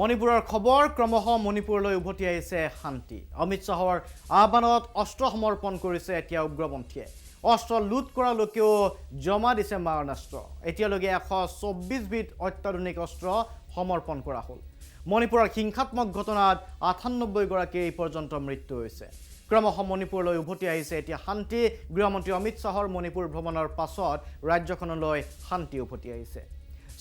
মণিপুৰৰ খবৰ ক্ৰমশ মণিপুৰলৈ উভতি আহিছে শান্তি অমিত শাহৰ আহ্বানত অস্ত্ৰ সমৰ্পণ কৰিছে এতিয়া উগ্ৰপন্থীয়ে অস্ত্ৰ লুট কৰা লোকেও জমা দিছে মাৰণাস্ত্ৰ এতিয়ালৈকে 124 বিধ অত্যাধুনিক অস্ত্ৰ সমৰ্পণ কৰা হ'ল মণিপুৰৰ হিংসাত্মক ঘটনাত 98 গৰাকী এই পৰ্যন্ত মৃত্যু হৈছে ক্ৰমশ মণিপুৰলৈ উভতি আহিছে এতিয়া শান্তি গৃহমন্ত্ৰী অমিত শাহৰ মণিপুৰ ভ্ৰমণৰ পাছত ৰাজ্যখনলৈ শান্তি উভতি আহিছে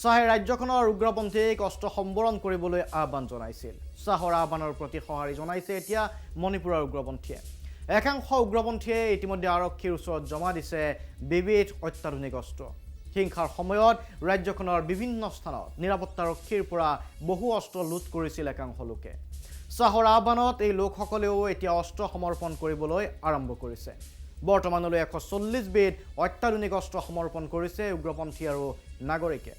শাহে ৰাজ্যখনৰ উগ্ৰপন্থীক অস্ত্ৰ সম্বৰণ কৰিবলৈ আহ্বান জনাইছিল শাহৰ আহ্বানৰ প্ৰতি সঁহাৰি জনাইছে এতিয়া মণিপুৰৰ উগ্ৰপন্থীয়ে একাংশ উগ্ৰপন্থীয়ে ইতিমধ্যে আৰক্ষীৰ ওচৰত জমা দিছে বিবিধ অত্যাধুনিক অস্ত্ৰ হিংসাৰ সময়ত ৰাজ্যখনৰ বিভিন্ন স্থানত নিৰাপত্তাৰক্ষীৰ পৰা বহু অস্ত্ৰ লুট কৰিছিল একাংশ লোকে শাহৰ আহ্বানত এই লোকসকলেও এতিয়া অস্ত্ৰ সমৰ্পণ কৰিবলৈ আৰম্ভ কৰিছে বৰ্তমানলৈ 140 বিধ অত্যাধুনিক অস্ত্ৰ সমৰ্পণ কৰিছে উগ্ৰপন্থী আৰু নাগৰিকে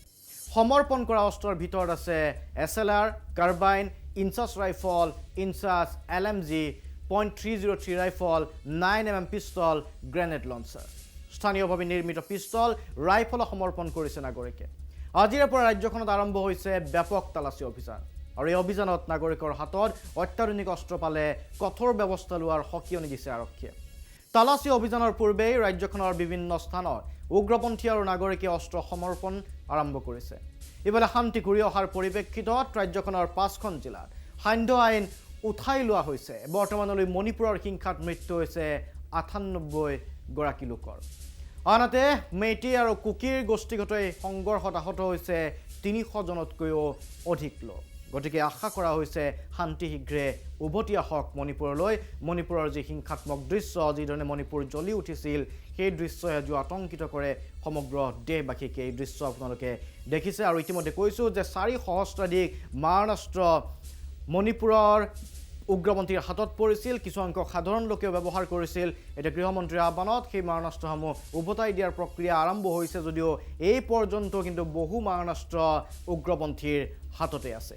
সমৰ্পণ কৰা অস্ত্ৰৰ ভিতৰত আছে SLR carbine INSAS rifle INSAS LMG .303 rifle 9mm pistol grenade launcher স্থানীয়ভাৱে নিৰ্মিত পিস্তল ৰাইফল সমৰ্পণ কৰিছে নাগৰিকে আজিৰ পৰা ৰাজ্যখনত আৰম্ভ হৈছে ব্যাপক তালাচী অভিযান আৰু এই অভিযানত নাগৰিকৰ হাতত অত্যাধুনিক অস্ত্ৰ পালে কঠোৰ ব্যৱস্থা লোৱাৰ সকিয়নি দিছে আৰক্ষীয়ে তালাচী অভিযানৰ পূৰ্বে ৰাজ্যখনৰ বিভিন্ন স্থানত উগ্ৰপন্থী আৰু নাগৰিকে অস্ত্ৰ সমৰ্পণ আৰম্ভ কৰিছে ইফালে শান্তি ঘূৰি অহাৰ পৰিপ্ৰেক্ষিতত ৰাজ্যখনৰ 5খন জিলাত সান্ধ্য আইন উঠাই লোৱা হৈছে বৰ্তমানলৈ মণিপুৰৰ হিংসাত মৃত্যু হৈছে 98 গৰাকী লোকৰ আনহাতে মেইটি আৰু কুকিৰ গোষ্ঠীগত সংঘৰ্ষত আহত হৈছে 300 জনতকৈও অধিক লোক গতিকে আশা কৰা হৈছে শান্তি শীঘ্ৰে উভতি আহক মণিপুৰলৈ মণিপুৰৰ যি হিংসাত্মক দৃশ্য যিধৰণে মণিপুৰ জ্বলি উঠিছিল সেই দৃশ্যই আজি আতংকিত কৰে সমগ্ৰ দেশবাসীক এই দৃশ্য আপোনালোকে দেখিছে আৰু ইতিমধ্যে কৈছোঁ যে 4 সহস্ৰাধিক মাৰণাস্ত্ৰ মণিপুৰৰ উগ্ৰপন্থীৰ হাতত পৰিছিল কিছু সংখ্যক সাধাৰণ লোকেও ব্যৱহাৰ কৰিছিল এতিয়া গৃহমন্ত্ৰীৰ আহ্বানত সেই মাৰণাস্ত্ৰসমূহ উভতাই দিয়াৰ প্ৰক্ৰিয়া আৰম্ভ হৈছে যদিও এই পৰ্যন্ত কিন্তু বহু মাৰণাস্ত্ৰ উগ্ৰপন্থীৰ হাততে আছে